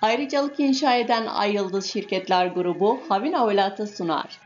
Ayrıcalık inşa eden Ay Yıldız Şirketler Grubu Havina Olat'ı sunar.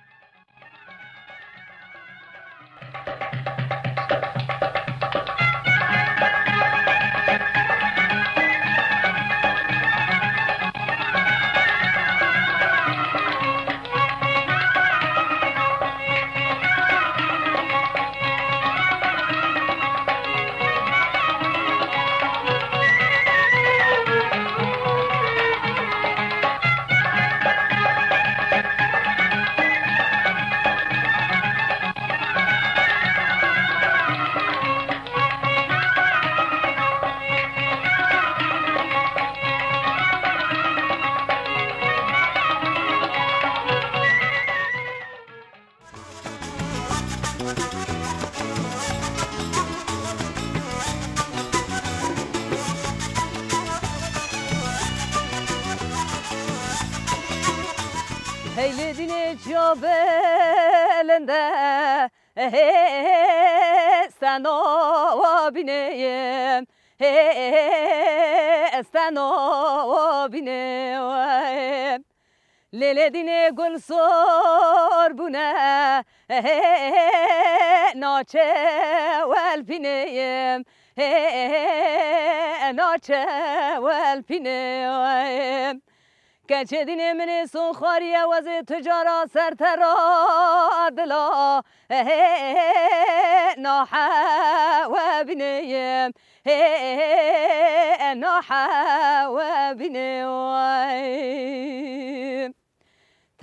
Heyledine cebelinde sen o bineyim sen o bineyim Leledine gül sor bu ne naçe vel bineyim naçe vel bineyim Keçedine mini sunkhariye vazı tücara sertera adla naha ve bineyim naha ve bineyim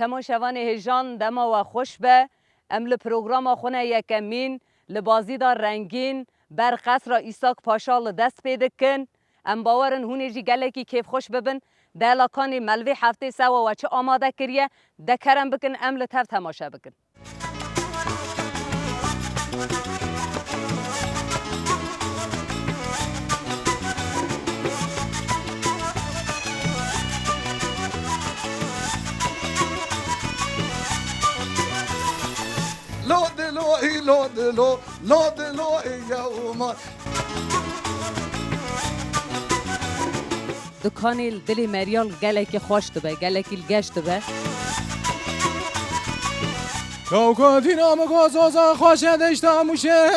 تماشاوان هجان دما و خوش به امل پروگرام خونه یکمین لبازی دار رنگین بر قصر ایساک پاشا دست پیدا کن ام باورن هونه جی گله کی کیف خوش ببن دلاکانی ملوی هفته سوا و چه آماده کریه دکرم بکن امل تف تماشا بکن لا دلوی لا دلو لا دلوی یوم دکانی دلی مریال گله کی خوش به گله کی گشت به یا کدینا مگازازا خوش دشتاموشه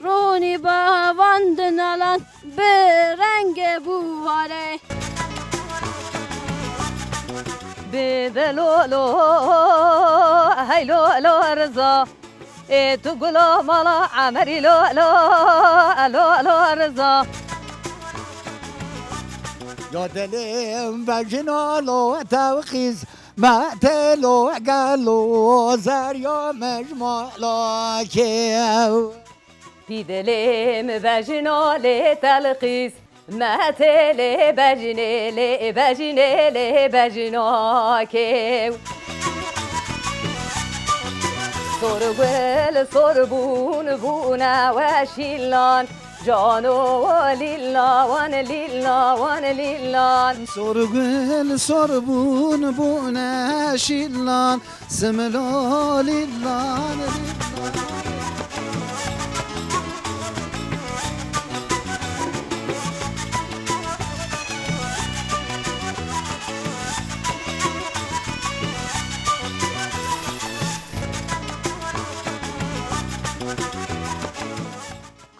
رونی با واندنالان به رنگ بواره بدلولو هیلو لو رضا تو گلو مالا عمری لو لو لو لو رضا یا دلم بجنالو توخیز ما تلو قالو زریا مجمالا کیو بیدلم بجنالی تلقیز مهتلی بجنالی بجنالی بجناکیو سرگل سربون بونه و شیلان جانو لیلا وان لیلا وان لیلان سرگل سربون بونه شیلان سملو لیلان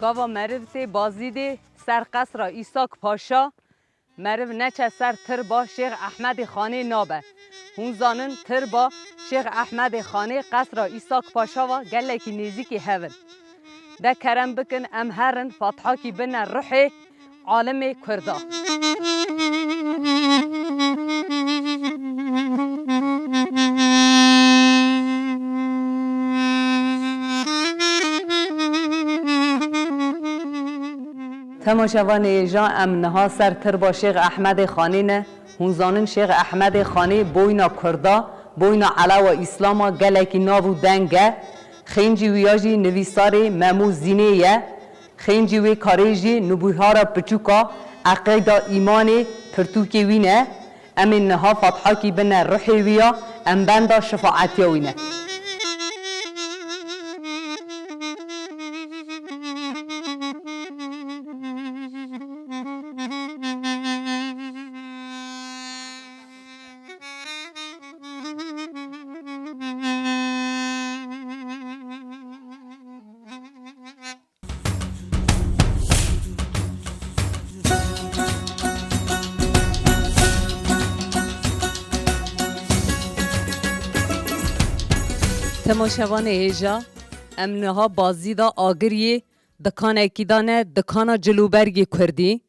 گاوا مرو تی بازیده سر قصر ایساک پاشا مرو نچه سر تر با شیخ احمد خانه نابه هون زانن تر با شیخ احمد خانه قصر ایساک پاشا و گله کی نیزی هون ده کرم بکن ام هرن فاتحا کی بن روح عالم کردا تماشاوان جان امنها سر تر با شیخ احمد خانی نه هونزانن شیخ احمد خانی بوینا کردا بوینا علا و اسلاما گلکی ناو دنگه خینجی ویاجی نویساری ممو زینیه خینجی وی کاریجی نبویهارا پچوکا عقیدا ایمانی پرتوکی وینه امین نها فتحا کی بنا روحی ویا ام بندا شفاعتی وینه تماشاوان هیجا امنها بازی دا آگریه دکانه کیدانه دکانا جلوبرگی کردی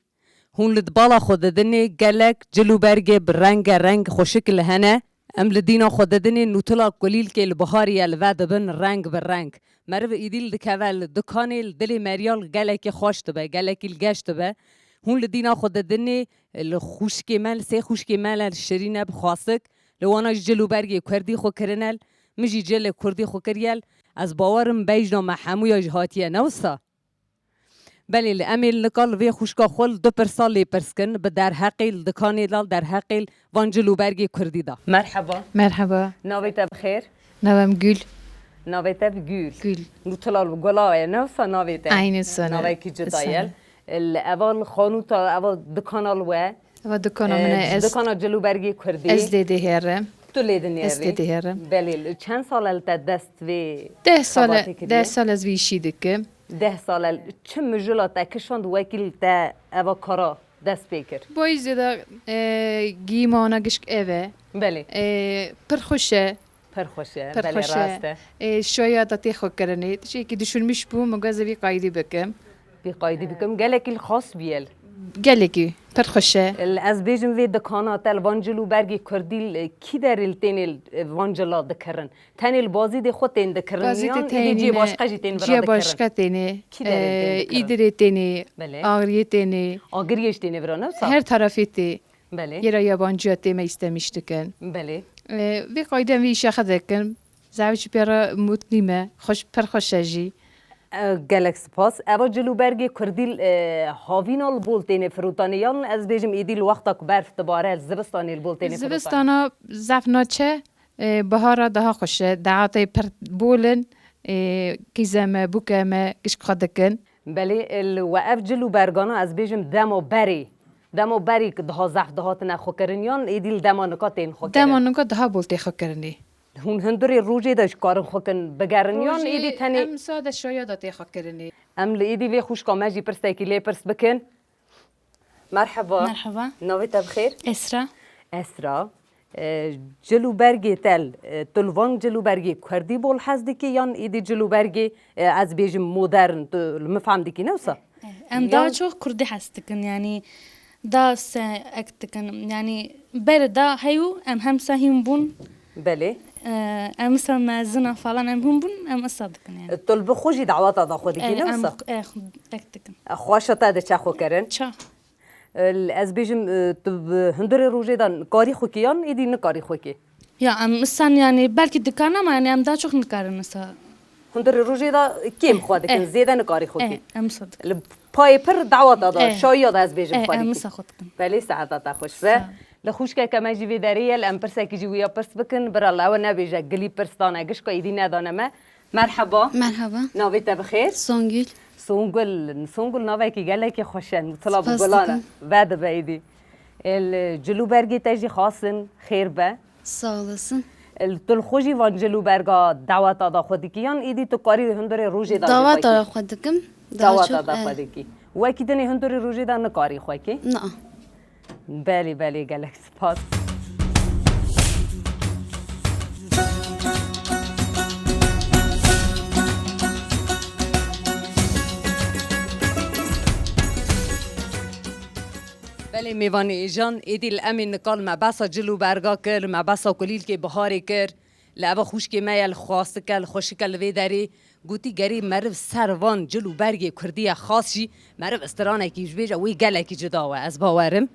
هون لدبالا خود دنی گلک جلوبرگی برنگ رنگ خوشکل هنه ام لدینا خود دنی نوتلا کلیل که البهاری الواد بن رنگ بر رنگ مرو ایدیل دکول دکانی دلی مریال گلک خوش تبه گلک الگشت تبه هون لدینا خود دنی الخوشکی مال سه خوشکی مال الشرینه بخواسک لوانا جلوبرگی کردی خو کرنل مجی جل کردی خو کریال از باورم بیجنا محمویا جهاتیه نوستا بله امیل نکال وی خوشکا خول دو پرسالی پرسکن به در حقیل دکانی لال در حقیل وانجلو برگی کردی دا مرحبا مرحبا ناویت بخیر نوام گل ناویت بگول گل نطلال گلاه نوستا ناویت عین السنة ناوی کی جدایل اول خانوتا اول دکانال و دکانا من دکانا جلو برگی کردی از لیده هرم تو لیدنی از لیده هرم بله چند سال التا دست وی 10 سال از ویشی دکم 10 سال چه مجلات کشاند وکیل تا اوا کارا دست بکر بایی زیده گیمانا گشک اوه بله پرخوشه پرخوشه بله راسته شاید تیخو کرنی تشی که دشون میش بو مگازه بی قایدی بکم بی قایدی بکم گلک الخاص بیل گلگی پرخوشه از بیجم وی دکانا تل وانجلو برگی کردیل کی در التین وانجلا دکرن تنیل بازی ده خود تین دکرن یان ایدی جی باشقه جی تین برا جی دکرن باشقه تینه کی در التین دکرن ایدری تینه بله آگریه تینه آگریش تینه برا نفسا هر طرفی تی بله یه را یابانجی تی میستمیشتکن بله وی قایدم وی شخص دکن زاویج پیرا متنیمه خوش پرخوشجی گلک سپاس اوا جلو برگی کردیل هاوینال بولتین فروتانیان از بیجم ایدیل وقتا که برف تباره زبستانی بولتین فروتانی زبستانا زفناچه بهارا daha خوشه دعاتی پر بولن کیزم بوکم کش خدکن بله الوقف جلو برگانا از بیجم دمو بری که ده زف دهات نخو کرنیان ایدیل دما نکاتین خو کرن دمانگا daha بولتی خو کرنی هون هندوری روجی داش کارن خو کن بگرنیان ایدی تنی ام ساده شایداتی خو کرنی ام لیدی وی خوش کامجی پرستی که لی پرس بکن مرحبا مرحبا نویت بخیر اسرا اسرا جلو برگی تلوان جلو برگی کردی بول حزدی که یان ایدی جلو برگی از بیجم مدرن تو مفهم دی که نوسا ام دا çok Kurdi hastıkın yani da se ektikin yani beri da hayu em hem sahim bun بله em مثلا مازنا falan em hum bun em asadıkın yani تل بخوجی دعوات دا خودی که نوسا ektikin خواشتا ده چه خو کرن ça از بیجم هندوری روجی دا کاری خو کیان ایدی نکاری خو کی ya em مثلا yani belki dükkan ama yani em daha çok nıkarın mesela هندوری روجی دا کیم خو دکن زیده نکاری خو کی em sadık پای پر دعوات دا شاید از بیجم em کاری کی sadıkın بله سعادت خوش و لخوش که کما جوی داری الان پرسه کی جویا پرس بکن برا لاو نبیجه گلی پرستانه گش کو ایدی ندانم مرحبا مرحبا نویت بخیر سونگل سونگل نوی کی گله کی خوشن طلب گلانه بعد بعیدی الجلو برگی تجی خاصن خیر به sağ olasın. تل خوشی وان جلو برگا دعوت دا خودی کیان ایدی تو کاری هندوری روزی دا Davat ara خودکم. دعوت دا خودی کی و کی دنی هندوری روزی دا نکاری خو کی نه. بله گلک سپاس بله میوان ایجان ایدی الامین نکال مباسا جلو برگا کر مباسا کلیل که بهاری کر لعبا خوش که میل خواست کل خوش کل وی داری گوتی گری مرف سروان جلو برگی کردی خاصی مرف استرانه کی جبیجا وی گله کی جداوه از باورم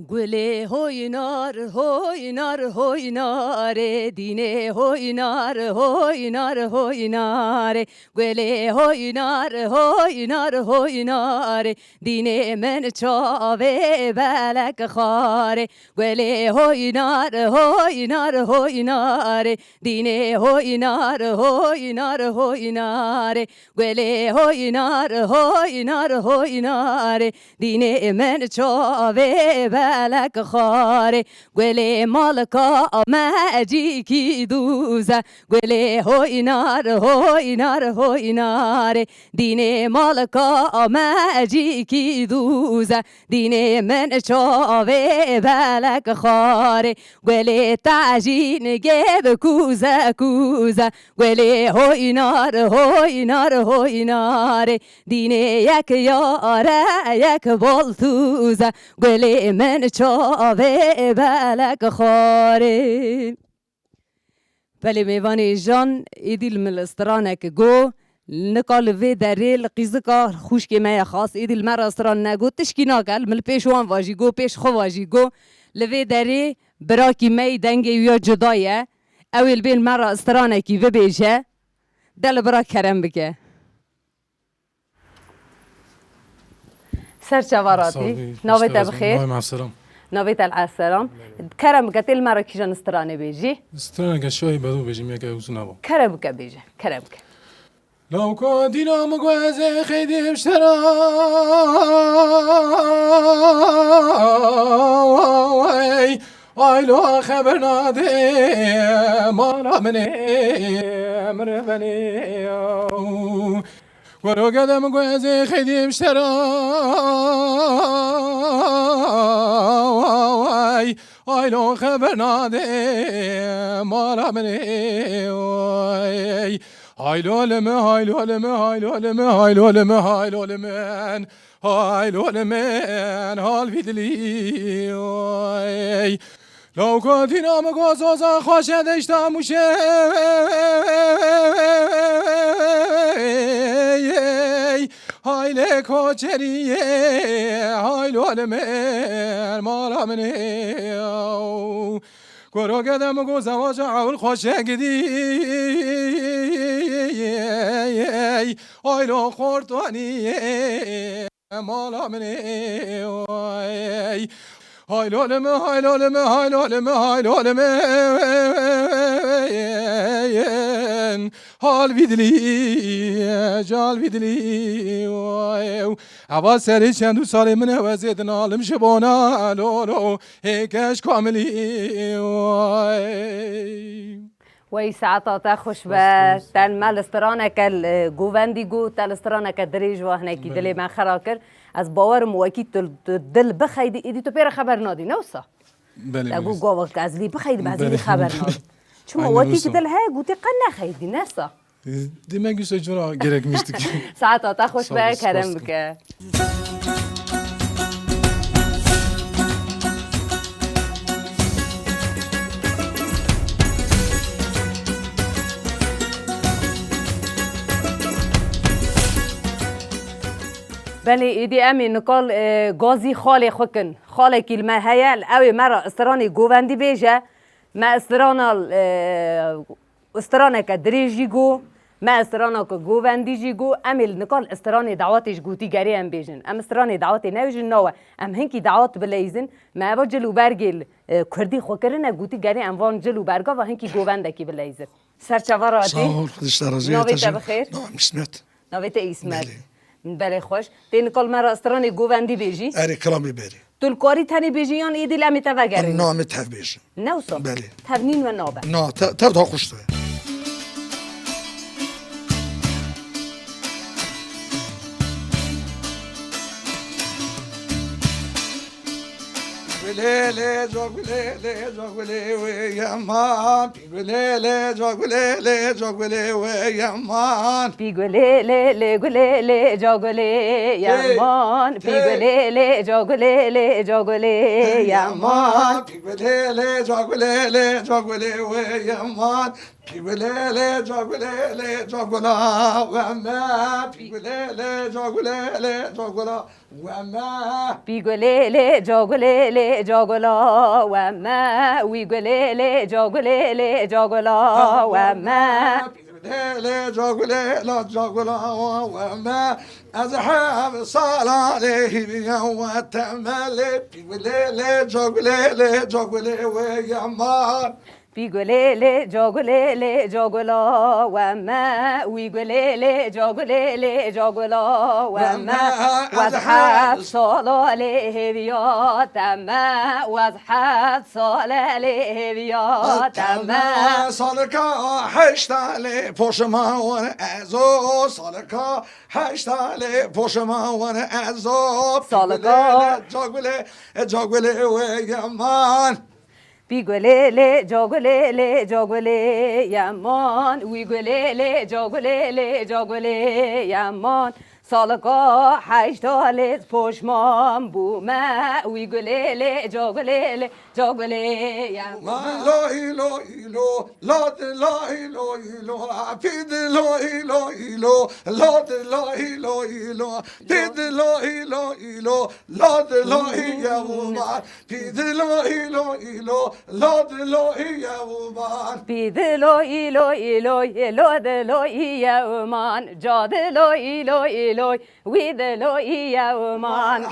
گله هوی نار هوی نار هوی نار دینه هوی نار هوی نار هوی نار گله هوی نار هوی نار هوی نار دینه من چاوه بلک خاره گله هوی نار هوی نار هوی نار دینه هوی نار هوی نار هوی نار گله هوی نار هوی نار هوی نار دینه من چاوه بالك خاري قولي مالكا ما أجيكي دوزة قولي هوي نار هوي نار هوي نار ديني مالكا ما أجيكي دوزة ديني من شوفي بالك خاري قولي تعجين جيب كوزة كوزة قولي هوي نار هوي نار هوي نار ديني يك يارا يك بولتوزة قولي من شوفي بالك خاري بله میوانی جان ایدیل ملسترانک گو نکال وی دری لقیزکا خوش که می خاص ایدیل مرا استران نگو تشکی ناکل مل پیشوان واجی گو پیش خو واجی گو لوی دری براکی می دنگی یا جدایه اول بیل مرا استرانکی و بیشه دل برا کرم بکه سرچواراتی نویت بخیر مع السلامة نویت السلام کرم قتل مرا کیجان استرانه بیجی استرانه كشوي بدو بيجي ميكا وزنابو کرم که بیجه کرم که لو كنتنا مقوازي خيدي بشترا لو خبرنا دي مالا مني مربني ولو قدم مقوازي خيدي بشترا لو خبرنا دي مالا مني هاي لولم هاي لولم هاي لولم هاي لولم هاي لولم هاي لولم هال فيدلي لو كنت نام قصصا خوشد اشتاموشه هاي لك وچریه هاي لولم مالا مني گرو قدم گو زواج عول خوش گدی آیلو خورتانی مالا منی هایلو لمه هایلو لمه هایلو لمه هایلو لمه حال ویدلی جال ویدلی عوض سری چند سال من وزید نالم شبانا لولو هیکش کاملی وی ساعتا خوش به تن مال استرانک گووندی گو تل استرانک دریج و هنکی دلی من خراکر از باورم وکی دل بخیدی ایدی تو پیر خبر نادی نوسا بله گو گوول که از لی بخیدی بعضی خبر نادی چون وکی که دل های گوتی قن نخیدی نسا demek ki sonra gerekmiştik. ساعتا خوش به کرم بکه بله ایدی امی نکال گازی خاله خوکن خاله کلمه هیل اوی مرا استرانی گووندی بیجه ما استرانه که دریجی گو ما استرانه که گووندی جی گو امی نکال استرانی دعواتش گوتی گری ام بیجن ام استرانی دعواتی نویجن نوه ام هنکی دعوات بلیزن ما او جلو برگل کردی خوکرنه گوتی گری ام وان جلو برگا و هنکی گوونده کی بلیزن سرچواراتی ساول خودش درازیه نویت بخیر نام اسمت نویت اسمت بله خوش تین کل مرا استرانی گووندی بیجی اری کلامی بری تول کاری تانی بیجی یان ایدی لمی تفگری نام تف بیجم نوسا بله تفنین و نابه نه تر دا خوش تو Gulele jogulele jogule we yaman gulele jogulele jogule we yaman Pigulele gulele jogule yaman Pigulele jogulele jogule yaman gulele jogulele jogule we yaman Pigulele jogulele jogula we ma Pigulele jogulele jogula we ma Pigulele jogulele jogula we ma Wigulele jogulele jogula we ma Pigulele jogulele jogula we ma أزحاب صلاة بيوم وتملي Pigulele jogulele jogule we yaman بیگلیلی جاگلیلی جاگلا و ما ویگلیلی جاگلیلی جاگلا و ما وز 7 سال لهویات ما وز 7 سال لهویات ما سالکا 8 ساله پشمان ازو سالکا 8 ساله پشمان ازو سالکا جاگله و یمان بیگلیلی جاگلیلی جاگلی یمان ویگلیلی جاگلیلی جاگلی یمان سالگاه 8 سال پشمان بومه ویگلیلی جاگلیلی جاگلی یمان لا ایلو ایلو لاد لا ایلو ایلو پید لا ایلو ایلو لاد لا ایلو ایلو پید لا ایلو ایلو لاد لا یومان پید لا ایلو ایلو لاد لا یومان بیدلو ایلو ایلوی لودلو یومان جادلو ایلو ایلوی ویدلو یومان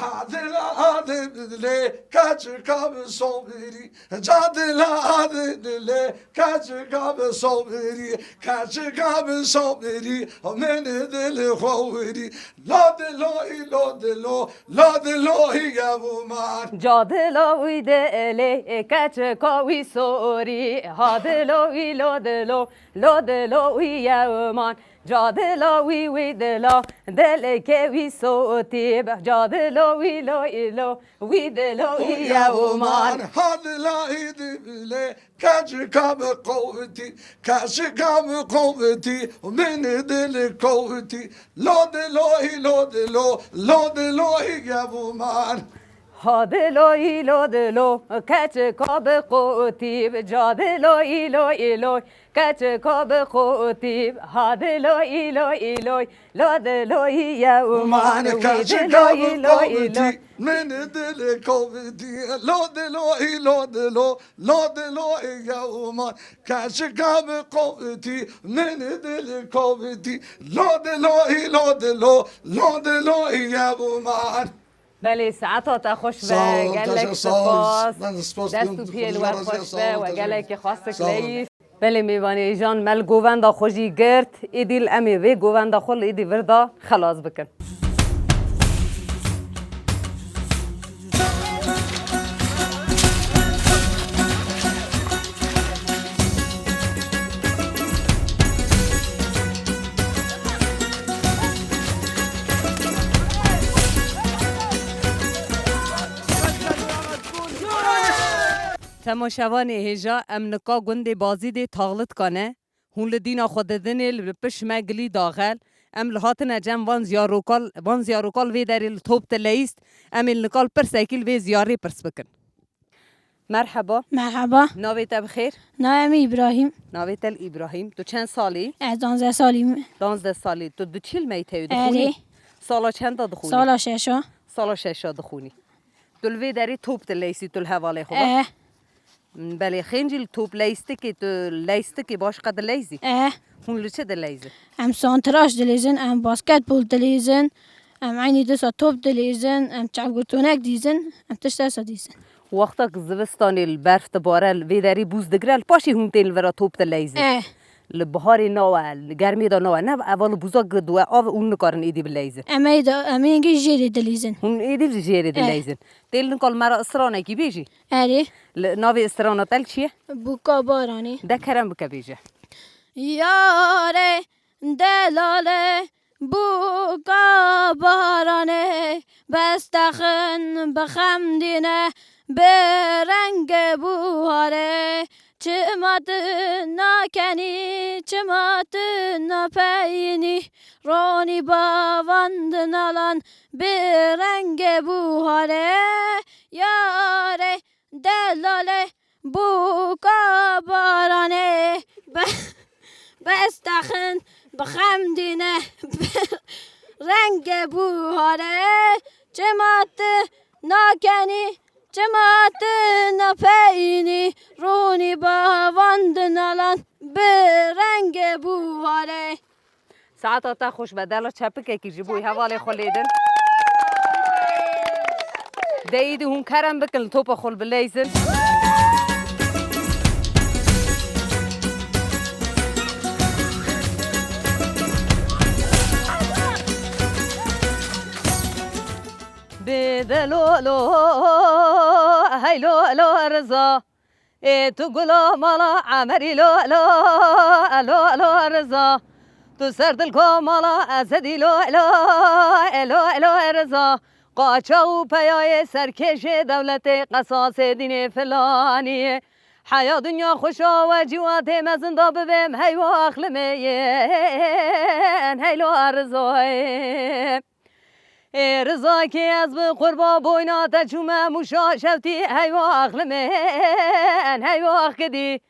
Adile kaç kabı sobiri Cadile adile kaç kabı sobiri kaç kabı sobiri Mene dili hoviri Ladilo ilodilo Ladilo yavuman جادلو ویدلی کچ کاوی سوری هادلو لودلو لودلو یومان جادلو ویدلا دل که وی سوتی جادلو لو ایلو ویدلو یومان Hadila idile kaç kabı kovti kaç kabı kovti Mene dili kovti Ladilo ilodilo Ladilo yavuman هادلو لودلو کچ کاب قوتیب جادلو ایلو کچ کاب قوتیب هادلو ایلو لودلو یومان ویدلو ایلو من دل کوتی لودلو یومان کش کاب قوتی من دل کوتی لودلو یومان بله ساعتها خوش و گلک سپاس دستو پیل و خوش و گلک خواستک لیف بله میوانی جان مل گووندا خوشی گرد ایدیل امی وی گووندا خل ایدی وردا خلاص بکن تماشاوان هجا ام نکا گند بازی دی تاغلط کنه هون لدینا خود دنی لپش مگلی داخل ام لحاتنا جم وان زیاروکال وی داری لطوب تلیست ام النکال پر سیکل وی زیاری پرس بکن مرحبا مرحبا ناویت بخیر نام ابراهیم ناویت ابراهیم تو چند سالی؟ 12 سالیم 12 سالی تو دو چیل میتهی اره دخونی؟ سالا چند تا دخونی؟ سالا 6 سالا 6 دخونی تل وی داری توب تلیستی تل حواله خوبه؟ اه بله خنجل توب لیسته که تو لیسته که باش قد لیزی اه هون لچه دلیزه ام سانتراش دلیزن ام باسکت بول دلیزن ام عینی دسا توپ دلیزن ام چعبگرتونک دیزن ام تشتاسا دیزن وقتا که زوستانی البرف تباره وی داری بوز دگرل پاشی هون تیل ورا توب تلیزه اه لبهاری نوه گرمی دا نوه نه اول بوزا گدوه آو اون نکارن ایدی بلیزه اما اینگه جیری دلیزن هون ایدی جیری دلیزن تیل نکال مرا اسرانه کی بیجی اره ناوی استرانه تل چیه؟ بوکا بارانی ده کرم بکه بیجه یاره دلاله بوکا بارانه بستخن بخمدینه به رنگ بوهاره چمات نکنی چمات نپینی رونی باوند نالان به رنگ بوهاره یاره دلاله بوکا بارانه بستخن بخمدینه رنگ بوهاره چمات نکنی چمات نپینی رونی باوند نالان به رنگ بوهاره ساعتا تا خوش بدلا چپکه کی جبوی حواله خلیدن ده ایدی هون کرم بکن توپا خل بلیزن دلو لو هیلو لو رضا تو گلا مالا عمری لو لو لو لو رضا تو سر دل کو مالا ازدی لو لو لو لو رضا قاچاق و پیای سرکش دولت قصاص دین فلانی حیا دنیا خوشا و جوات مزندا ببم هی و اخلمین هیلو رضا رضا که از به قربا بوینا تجوم موشا شوتی هی و اخلمین هی و اخدی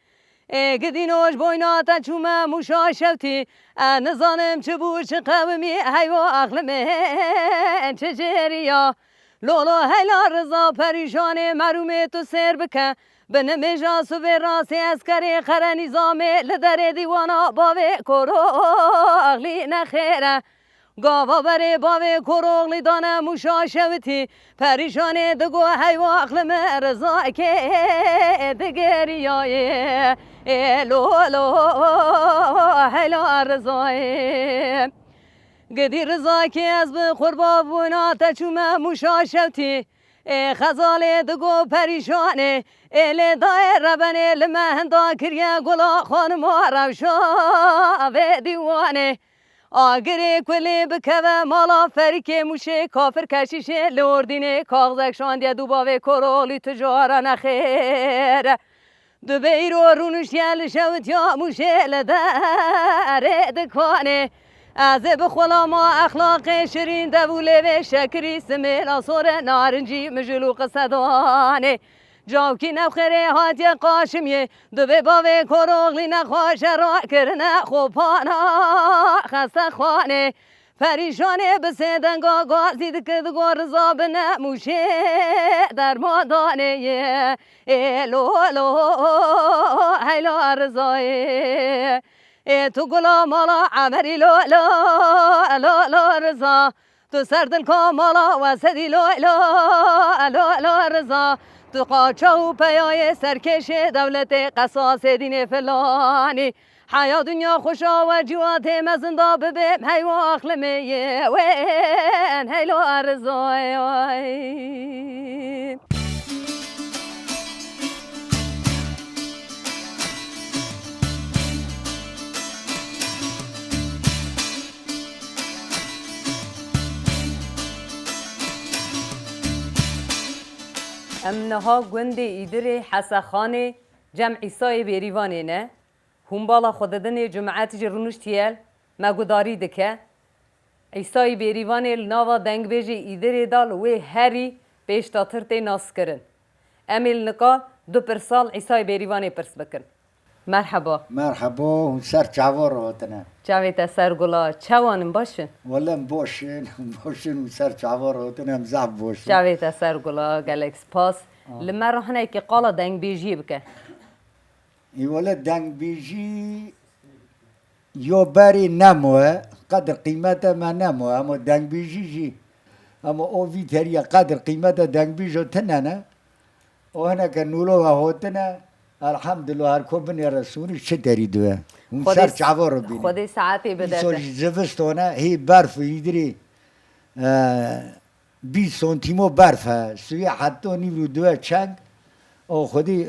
گدی نوش بوینا تجوم موشا شوتی نزانم چه بود چه قومی هی و اخلمین چه جریا لولو هیلا رضا پریشان مروم تو سر بکن به نمیجا صبح راسی اسکری خره نظامه لدر دیوانا باوه کرو اغلی نخیره گاوا بره باوه کرو اغلی دانه موشا شوتی پریشان دگو هیوا اقلم رضا که دگریای لولو هیلا رضای گدی رضا که از به قربا بونا تچوم موشا شوتی خزال دگو پریشانه ایل دای ربنه لمهندا کریا گلا خانم روشا و دیوانه آگره کلی بکوه مالا فریک موشه کافر کشیشه لوردینه کاغزک شاندیه دوباوه کرولی تجاره نخیر دو بیرو رونش یل شوت یا موشه لداره دکانه از بخلا ما اخلاق شیرین دوله و شکری سمیل آسور نارنجی مجلوق صدانه جاوکی نخره هاتی قاشمیه دو به باوه کروغلی نخواش را کرنه خوبانا خسته خانه پریشانه بسه دنگا گازی دکدگو رضا بنه موشه در مادانه لولو هیلا رضایه تو گلا مالا عمری لو لو لو لو رضا تو سر دل کو مالا وسدی لو لو لو لو رضا تو قاچاق و پیای سرکش دولت قصاص دین فلانی حیا دنیا خوشا و جوات مزندا ببم هی و اخلمه وین هیلو رضای امنها گوند ایدر حسخانه جمع عیسای بیریوانه نه هم بالا خوددن جماعت جرونشتیل مگوداری دکه عیسای بیریوانه لناوا دنگ بیجی ایدر دال و هری پیش تاترته ناس کرن امیل نکا دو پرسال عیسای بیریوانه پرس بکن مرحبا مرحبا سر چوار هاتنه جاویت سر گلا چوانم باشن ولی باشن و سر چوار هاتنه هم زب باشن جاویت سر گلا گلکس پاس لما روحنه که قالا دنگ بیجی بکن ای ولی دنگ بیجی یا بری نموه قدر قیمت ما نموه اما دنگ بیجی جی اما او ویتریا قدر قیمت دنگ بیجو تنه نه او هنه که نولو هاتنه الحمدلله هر کو بنی رسولی چه داری دوه اون سر چوار رو بینی خودی ساعتی بدرده سوری زفستانه هی برف ایدری 20 سانتیمو برف هست سوی حتی نیرو دوه چنگ او خودی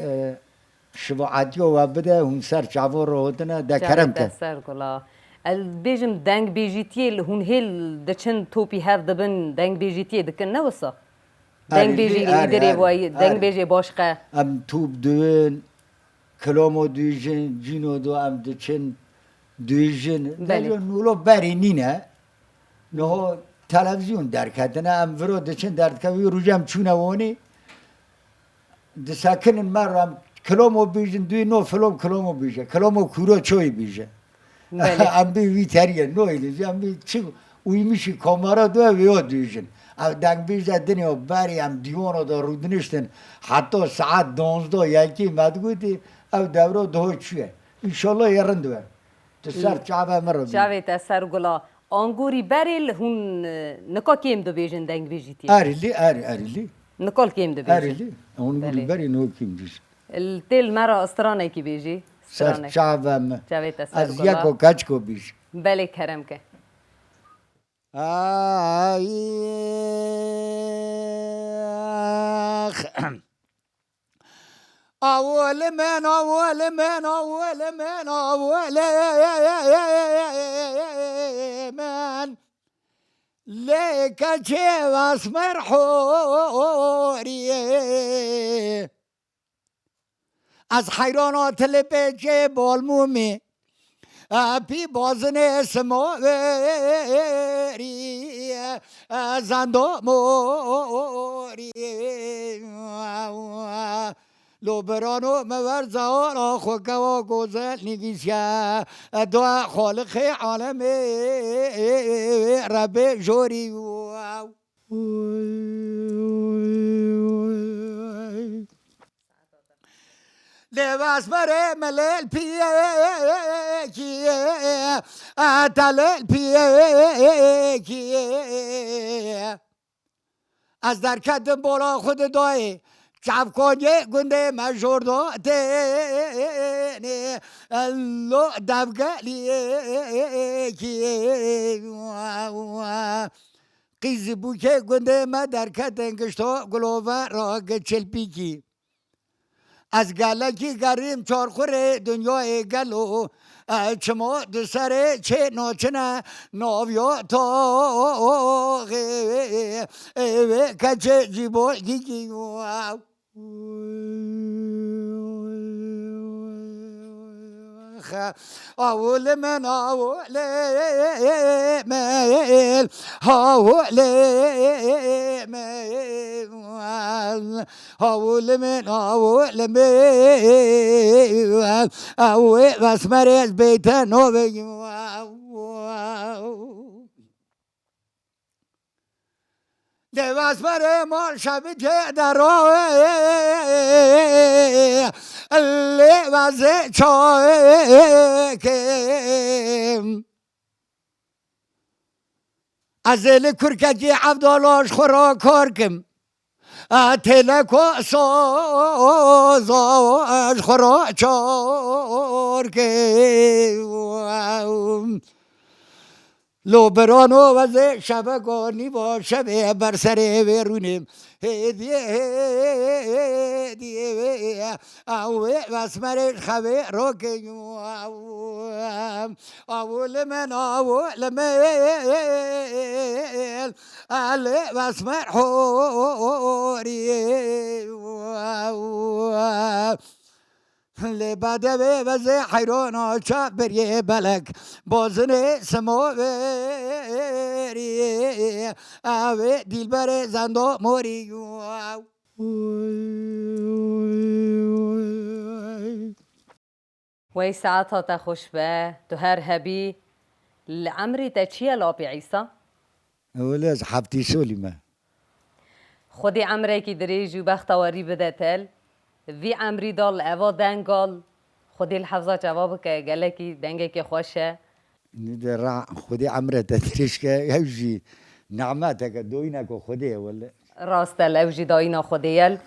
شباعتی و بده اون سر چوار رو هاتنه ده کرم که سر گلا بیجم دنگ بیجیتیه هون هیل دچن توپی هف دبن دنگ بیجیتیه دکن نوسا دنگ بیجی لیدری وای دنگ بیجی باشقه ام توپ دوین کلامو دویجن جینو دو ام دچن دویجن نولو بری نینه نه تلویزیون درکتنه ام ورو دچن درکوی روجم چونه وانی دساکنن مرم کلامو بیجن دوی نو فلوم کلامو بیجه کلامو کورا چوی بیجه ام بی ویتریه نو ایلیزی ام بی چی اوی میشی کامارا دو ویا دویجن ام دنگ بیجه دنیا بری ام دیوانا دا رودنشتن حتی ساعت 12 یکی مدگوتی او دوره دو چیه انشالله یرندوه تسر چابه مرا جاویت سر گلا آنگوری بریل هون نکا کیم دو بیجن دنگ بیجیتی اری نکال کیم دو بیجن اری آنگوری بری نو کیم بیجن التل مرا استرانه کی بیجی سر چابه جاویت سر از گلا یکو کچ کو بیج بله کرم که أول من ليك جواس مرحوري از حیرانات لبجه بالمومی پی بازن سماوری زندو موری لوبرانو مورزان خوکه و گوزل نویسیه دعا خالق عالم رب جوری لباس بره ملل پیه کیه تلل پیه کیه از در کدم بالا خود دای چپ کنه گنده مجور داده لو دبگلیه کیه قیزی بوکه گنده ما در کدن گشتا گلوه را گچل پیکی از گلکی گریم چارخور دنیای گلو چما دسره چه ناچنه ناویا تاغه کچه جیبال گیگی أول من أول ميل أول ميل أول من أول ميل أول بس مريض بيته نوبي دواس بره مال شبی که دروه اللي وزه چاه کم از ال کرککی عبدالاش خورا کار کم تلکو سازاش خورا چار کم لو برانو وزه شبگانی با شبه بر سر ورونیم هدیه اوه واسمرش خوه رو کنیم اول من اول میل اله واسمر حوریه لباده به وزه حیران چا بریه بلک بازن سماوری اوه دیل بر زنده موری وی ساعتها تخوش به تو هر هبی العمري تشيا لابي عيسى ولا حبتي سولي ما خودی عمره کی دریج و بختواری بده تل وی عمری دال اوا دنگال خودی الحفظه جواب که گله کی دنگه که خوشه ندرع خودي عمره تدريش كهوجي نعمتك دوينك خودي ولا راست لوجی داینا خودیل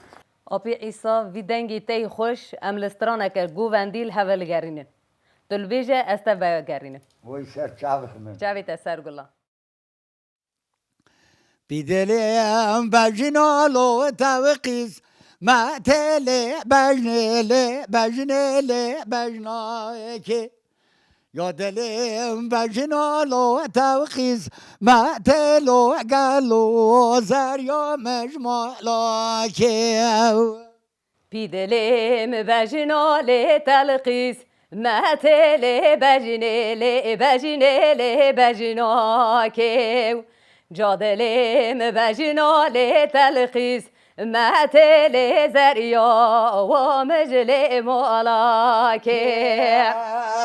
آبی عیسی وی دنگی تی خوش املسترانه که گووندیل هول گرینه دلویجه استبایا گرینه ويسر شعبك من جاوی تسر گلا بدلم بجنالو توقيس ما تلي بجنلي بجنايكي يا دلم بجنالو توقيس ما تلو قالو زريا مجمالاكي بیدلیم بجنال تلقیس مهتل بجنل بجناکیو جادلیم بجنال تلقیس مهتل زریا و مجل مولاکی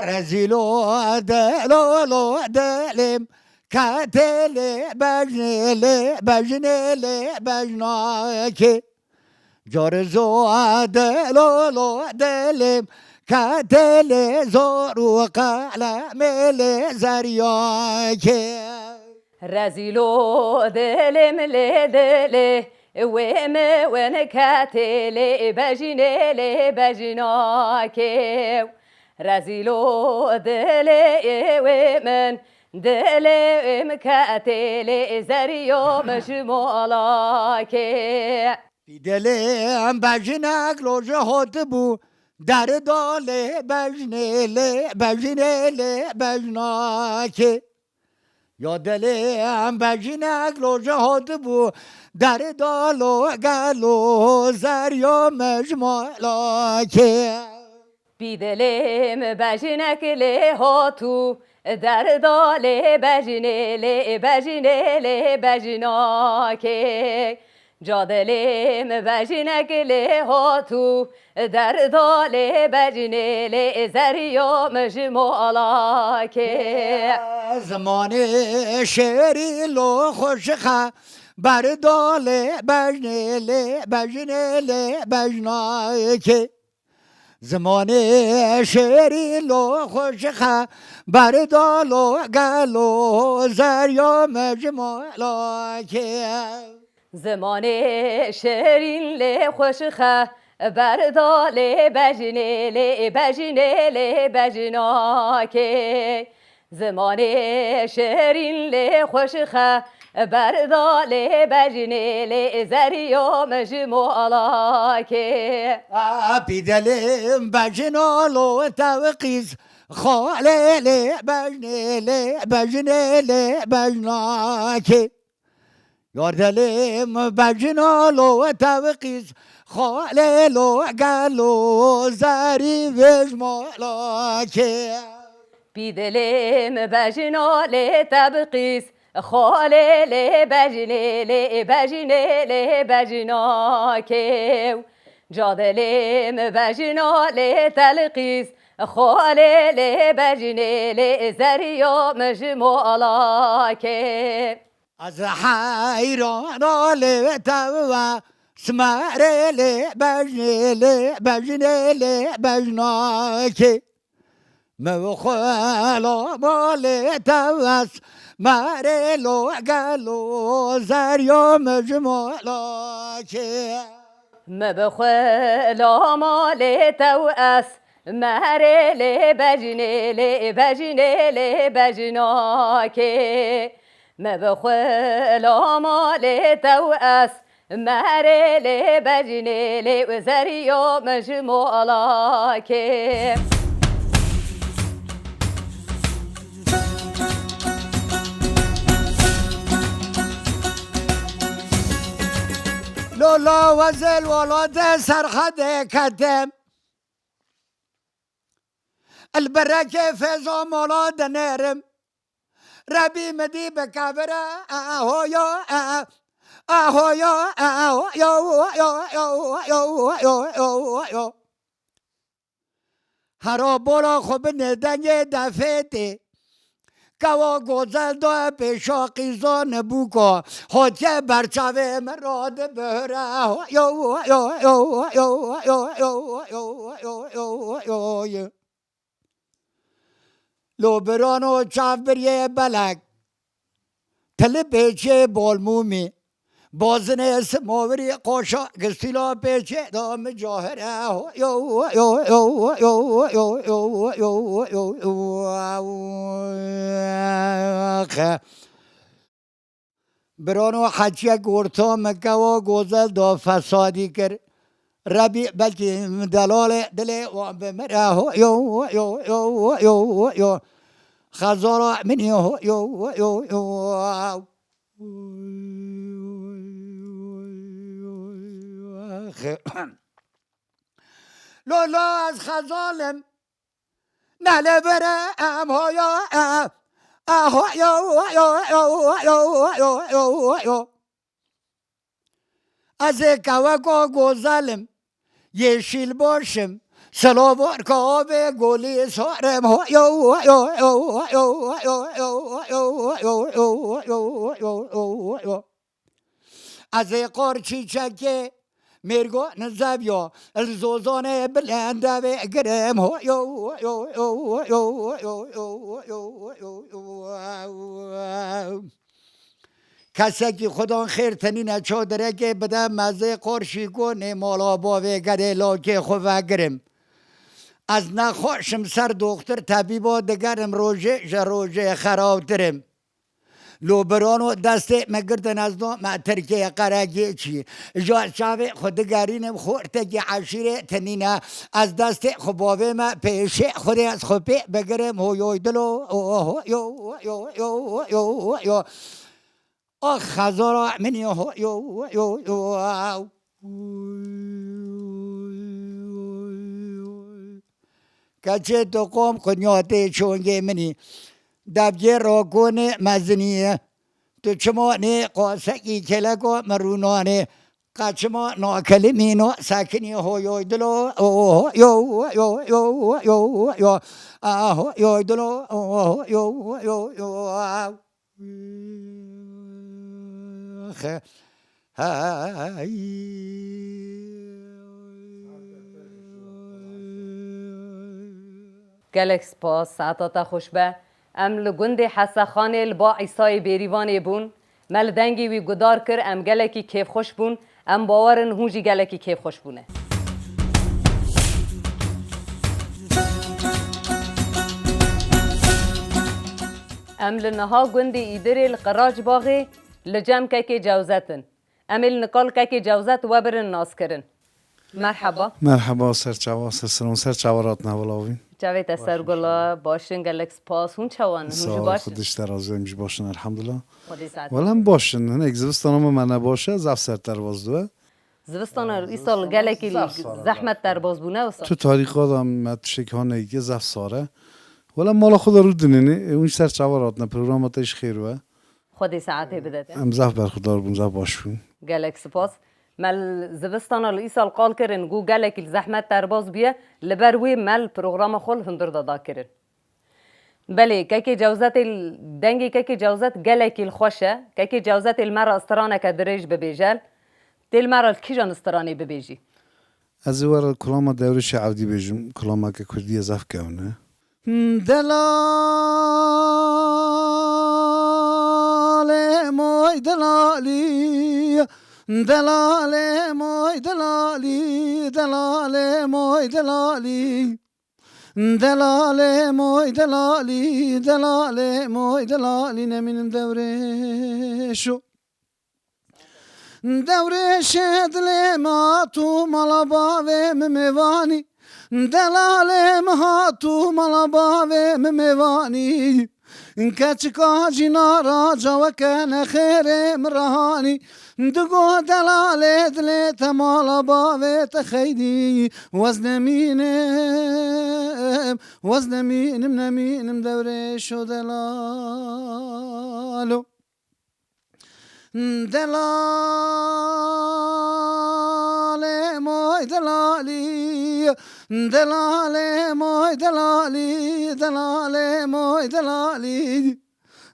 رزيلو دلو دلم كاتل بجنل بجناكي جارزو دلو دلم كاتل زورو قلم زرياكي رزیلو دلم لدله ویم ونکتل بجنل بجناکیو رزیلو دل ومن دلم کتل زریو مجمولاکی دلم بجنک لوجه هات بو در داله بجنله بجناکی یا دلم بجنک لوجه هات بو در دالو گلو زریو مجمولاکی بیدلم بجنک لهاتو در داله بجنله بجناکی جادلم بجنک لهاتو در داله بجنله زریو مجمولاکی زمان شعری لو خوشخه بر داله بجنله بجناکی زمان شعری لو خوشخه بر دالو گلو زریا مجمولاکی زمان شیرین لی خوشخه بردال بجنله بجناکی زمان شیرین لی خوشخه بردال بجنله زریو مجمولاکی بیدلم بجنالو توقیز خاله بجنله بجناکی یاردلم بجنالو توقیز خاله گلو زری وجمالاکی بیدلم بجنال تبقیس خاله بجنله بجناکی جادلم بجنال تلقیس خاله بجنله زریو مجمولاکی از حیران آله تو سمرله بجنله بجناکی مخلا ماله تو مرلو گلو زریا مجمولاکی مبخلا مال تو اس مرل بجنله بجناکی مبخلا مال تو اس مرل بجنله زریو مجمولاکی لولا وزل ولاد سرخد كتم البركة فيزو مولاد نرم ربي مدي بكابرة اهويا اهويا اهويا هرو بولا خوب ندنگ دفته کوا گذل دو پیشا قیزان بوکا خودکه برچاوه مراد بهره لو برانو چاف بریه بلک تل پیچه بالمومی بازنه سماوری قاشا گستیلا پیچه دام جاهره برانو حجیه گورتا مکوا گوزل دا فسادی کر ربی بلکه دلال دل و بمره خزارا منی لولا از خزالم نله برم از کوکا گوزلم yeşil başım salavar kahve goli sarım از قار چیچکه مرگو نزبیا الزوزانه بلنده و گرم کسی که خدا خیر تنین چادره که بده مزه قرشی کنه مالا باوه گده لاکه خواه گرم از نخوشم سر دختر طبیبا دگرم روژه خرابترم لو برانو دست مگردن از دو ما ترکیه قرگی چی جا شاوه خودگارینم خورتگی عشیره تنینا از دست خباوه ما پیشه خودی از خوبی بگرم هو یو دلو یو آخ خزارا منی هو یو کچه تو قوم کنیاته چونگه منی دبجه راکونه مزنیه تو چما نه قاسقی کلگو مرونانه قچما ناکلمینو ساکنی هو یو دلو یو یو دلو یو گلک سپاس ساعتاتا خوش به ام لگند حسخان البا عیسای بیریوان بون مل دنگی وی گدار کر ام گلکی کیف خوش بون ام باورن هونجی گلکی کیف خوش بونه ام لنها گند ایدر القراج باغی لجم که جوزتن ام النقال که جوزت وبرن ناس کرن مرحبا مرحبا سرچاوا سرسرون سرچاورات نولاوین جاوید سرگلا باشن گلک سپاس هون چوان هون باشن خودش ترازو امش باشن الحمدلله خودی ساعت ولهم باشن هن اگزوستانم من نباشه زف سرتر وازدوه زوستان ای سال گلکی زحمت در باز بونه و تو تاریخات هم متشک ها نگه زف ساره ولهم مالا خدا رو دنینه اون سرچاورات نه پروگراماتش خیروه خودی ساعته بدت ام زف برخدار بون زف باشون گلک سپاس مل زوستان ای سال قال کرن گو گلکی زحمت در باز بیه لبروی مل پروگرام خل هندر دادا کرن بله که جوزت دنگی که جوزت گلکی الخوشه که جوزت المرا استرانه که دریج ببیجل دل مرا کیجان استرانی ببیجی از ور کلام دوره شعبدی بیجم کلام که کردی زف کونه دلال موی دلالی دلال موی دلالی دلال موی دلالی دلال موی دلالی دلال موی دلالی نمینم دوره شو دوره شدل ما تو مالا باوه میوانی دلال ما تو مالا باوه میوانی کچکا جینا را جوکن خیر مرهانی دگو دلال دل تمالا باوه تخیدی وزنمینم نمینم دوره شو دلالو دلال موی دلالی دلال موی دلالی دلال موی دلالی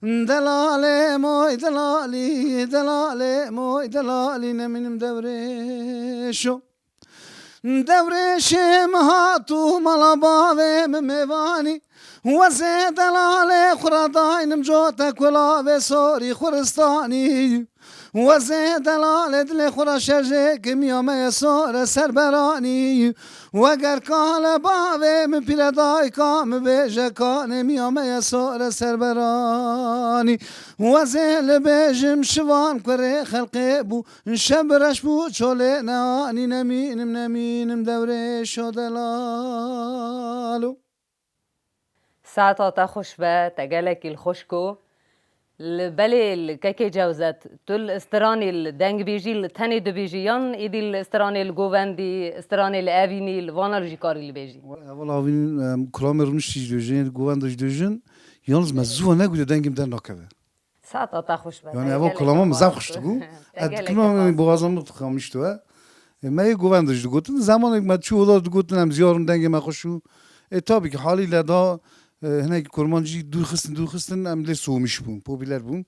دلال موی دلالی دلال موی دلالی نمینم دوره شو دوره شم ها تو مالا باوه میوانی وزه دلال خرداینم جوتا کلا و سوری خورستانی وزه دلال دل خورا شرجه کمیامه سور سربرانی وگر کال باوه من پیردای کام بیجه کان میامه سور سربرانی وزه لبیجم شوان کره خلقه بو شبرش بو چوله نانی نمینم دوره شو دلالو ساعتا خوش به تگلک الخشکو بله که جوزت تل استرانی الدنگ بیجی التنی دو بیجیان ایدی الاسترانی الگووندی استرانی الاوینی الوانا لجیکاری البیجی اول آوین کلام رونش تیجدوجین گووندش دوجین یالنز مزوه نگوده دنگیم در نکبه ساعتا خوش به یعنی اول کلامم مزاق خوشت گو کلام بوازم خامش توه ما یه گووندش دو گوتن زمان ما چه ولا دو گوتن هم زیارم دنگ ما خوشو اتابی که حالی لدا هنگ کرمانجی دور خستن ام لی سومیش بون پوپیلر بون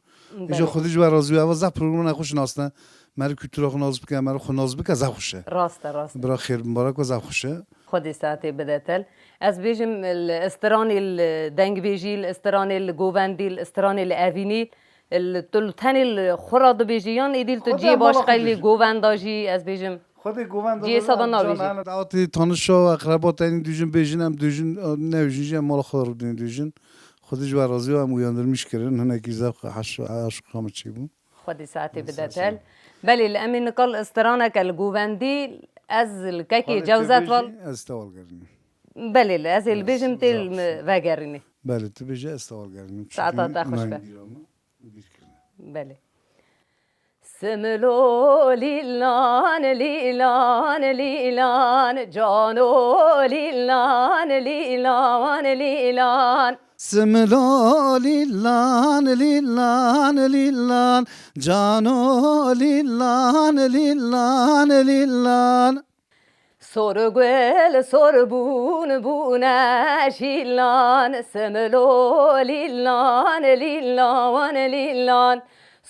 اجا خودش و راضی و زب پروگرام نخوش ناسنه مرا کلتورا خناز بکه مرا خناز بکه زب خوشه راست برا خیر مبارک و زب خوشه خودی ساعتی بدتل از بیجم الاسترانی الدنگ بیجی الاسترانی الگووندی الاسترانی الاوینی التلتنی الخراد بیجیان ایدیل تو جی باش خیلی گوونداجی از بیجم خود گووند جی صدا ناویجی جان دعوتی تانشا اقربات این دوجن بیجن هم دوجن نویجی مال خود رو دین دوجن خودش بر راضی و هم ویاندرمیش کردن هنه کی زب عشق خامت چی بود خودی ساعتی بدتل بله الامین نقل استرانه کل گووندی از الكاكي جوزات وال استوال کردن بله از البیجم تل وگرینی بله تو بیجه استوال کردن ساعتات خوش به بله سملو لیلان لیلان لیلان جانو لیلان لیلان لیلان سملا لیلان لیلان لیلان جانو لیلان لیلان لیلان سرگل سربون بونه شیلان سملو لیلان لیلان لیلان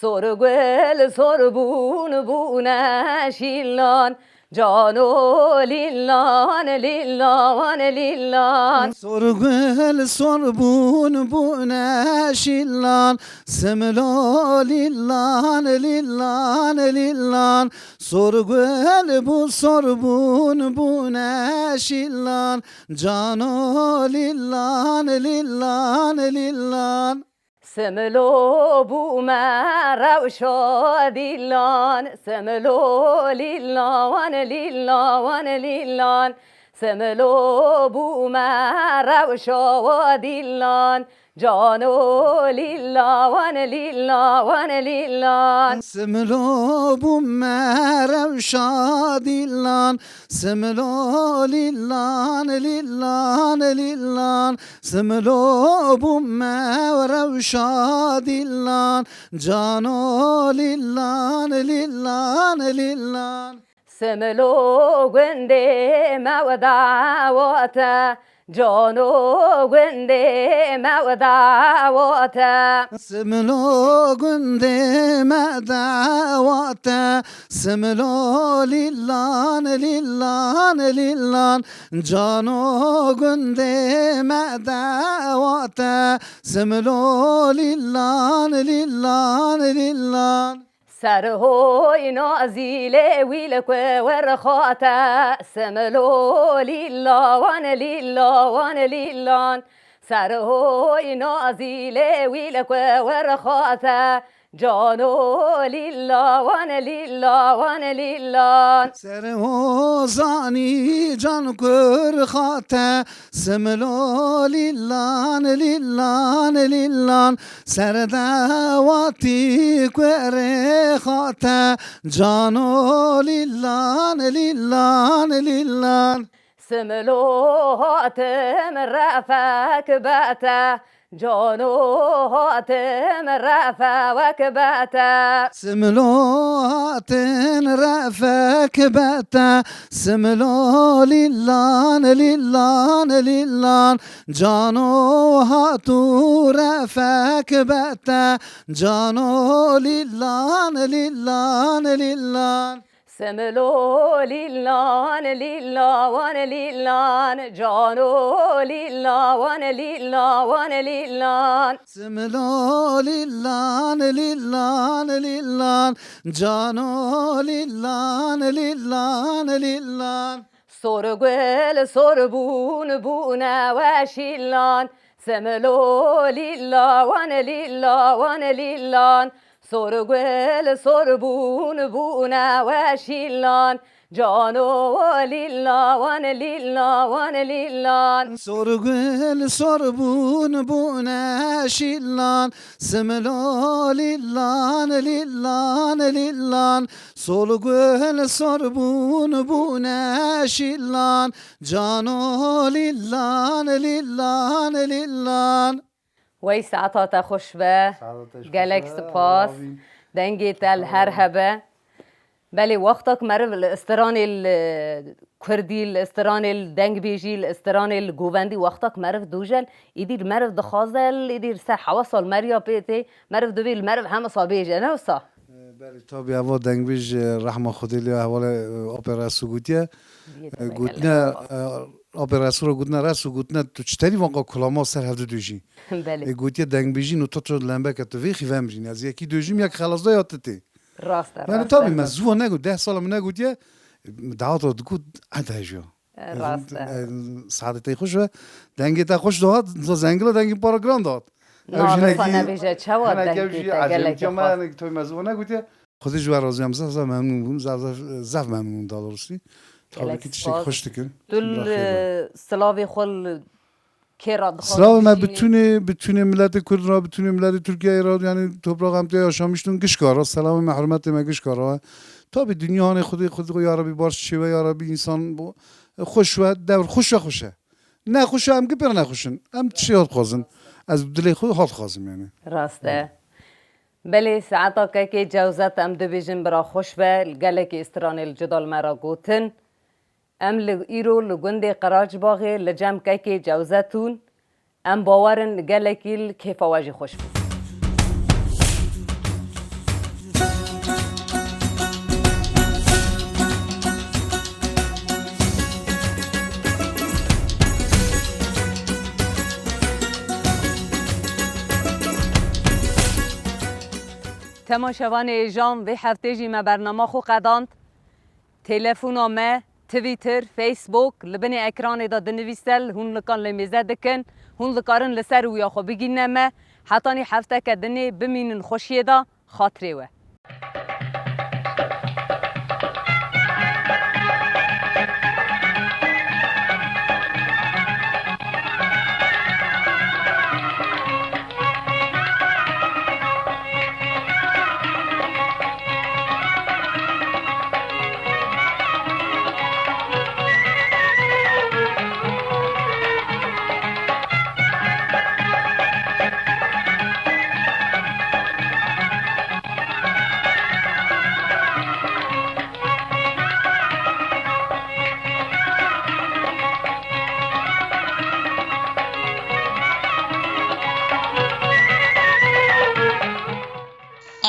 سرگل سربون بونه شیلان جانو لیلان لیلان لیلان سرگل سربون بونه شیلان سملا لیلان لیلان لیلان سرگل بو سربون بونه شیلان جانو لیلان لیلان لیلان سملو بوما روشا دیلان سملو لیلان لیلان لیلان سملو بوما روشا دیلان جانو لیلان لیلان لیلان سملو بوما روشا دیلان سملو لیلان لیلان لیلان سملو بوما روشا دیلان جانو لیلان لیلان لیلان سملو گنده مودعواتا جانو گنده مودعواتا سملو گنده مدعواتا سملو لیلان لیلان لیلان جانو گنده مدعواتا سملو لیلان لیلان لیلان سرهوی نازیل ویلک ورخاتا سملو لیلان لیلان لیلان سرهوی نازیل ویلک ورخاتا جانو لیلان لیلان لیلان سرهو زانی جان کر خاطه سملو لیلان لیلان لیلان سردواتی کر خاطه جانو لیلان لیلان لیلان سملو هاتم رفك باتا جانو هاتم رفك باتا سملو هاتن رفك باتا سملو لیلان لیلان لیلان جانو هاتو رفك باتا جانو لیلان لیلان لیلان سملو لیلان لیلان لیلان جانو لیلان لیلان لیلان سملو لیلان لیلان لیلان جانو لیلان لیلان لیلان سرگل سربون بونه و شیلان سملو لیلان لیلان لیلان سرگل سربون بونه و شیلان جانو لیلان لیلان لیلان سرگل سربون بونه شیلان سملو لیلان لیلان لیلان سرگل سربون بونه شیلان جانو لیلان لیلان لیلان وی ساعتات خوش به گلکس پاس دنگی تل هر هبه بله وقتك مرف الاستران الكردي الاستران الدنگ بيجي الاستران الجوفندي وقتك مرف دوجل يدير مرف دخازل يدير سح وصل مريا بيتي مرف دوبي المرف هم صابيج انا وصا بله طبعا هوا دنگ بیش رحمه خودی لی اول اپراسو گوتیه گوتنه اپراسو رو گوتنه راسو گوتنه تو چتری واقع کلاما سر هفته دوجی بله گوتیه دنگ بیجی نو تو لنبه که تو ویخی فهمجین از یکی دوجیم یک خلاص دایاته راست یعنی طبعا مزوه نگو 10 سال من نگوتیه دعوت دکود ادهجو راسته سعادتی خوش و دنگی تا خوش داد تو زنگل دنگی پاراگرام داد نامسانه بیجه چه واد انا دنگی كيف تا عجب گلکی كما خواه انا توي مزونه قلت خودش جوار راضي ام زاف ممنون بوم زاف ممنون دالورسي گلک تابکی تشتك سپاس. خوش تکن دل سلاوی خل که را دخواه سلام ما بتونه ملت کرد را بتونه ملت ترکیه را یعنی توبراق هم توی آشامیشتون گشکارا سلام محرمت ما گشکارا تا به دنیا خود یا ربی بارش چه و یا ربی انسان خوش و دور خوشه نه خوشه هم که پر نخوشن هم چیات خوازن از دل خود حال خوازم یعنی راسته بله ساعتا که جوزت ام دو بیجن برا خوش به گلک استران الجدال مرا گوتن ام ایرو لگند قراج باغی لجم که جوزتون ام باورن گلکی کیف واجی خوش بید تماشاوان جام و هفته جی ما برنامه خو قداند تلفون ما تویتر فیسبوک لبنی اکران دا دنویسل هون لکان لمیزه دکن هون لکارن لسر و یا خو بگین ما حتانی هفته که دنی بمینن خوشیه دا خاطره و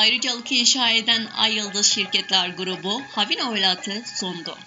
Ayrıcalık inşa eden Ay Yıldız Şirketler Grubu Havina Olat'ı sundu.